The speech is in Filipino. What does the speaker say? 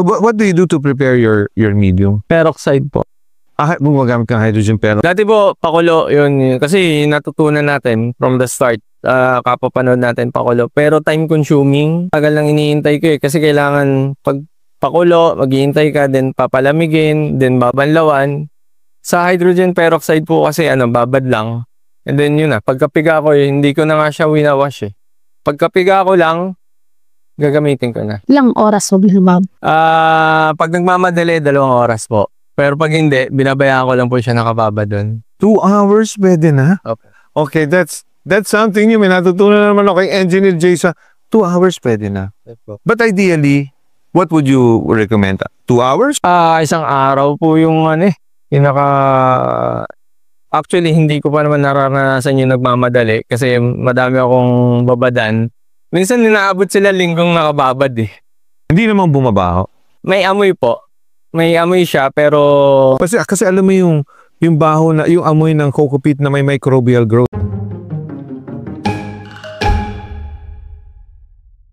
What do you do to prepare your medium? Peroxide po. Gumagamit ka ng hydrogen peroxide. Dati po, pakulo, yun. Kasi natutunan natin from the start. Kapapanood natin pakulo. Pero time consuming, tagal lang iniintay ko eh. Kasi kailangan pag pakulo, maghihintay ka, then papalamigin, then babanlawan. Sa hydrogen peroxide po kasi babad lang. And then yun pagkapiga ko hindi ko na nga siya winawash eh. Pagkapiga ko lang, gagamitin ko na. Ilang oras mo binabab? Pag nagmamadali, 2 oras po. Pero pag hindi, binabayaan ko lang po siya nakababa doon. 2 hours pwede na? Okay. Okay, that's something new. May natutunan naman ako kay Engineer Jason. 2 hours pwede na. But ideally, what would you recommend? 2 hours? Isang araw po yung Actually, hindi ko pa naman nararanasan yung nagmamadali kasi madami akong babadan. Minsan ninaabot sila linggong nakababad eh. Hindi naman bumabaho. May amoy po. May amoy siya pero... Kasi alam mo yung baho na, yung amoy ng coco peat na may microbial growth.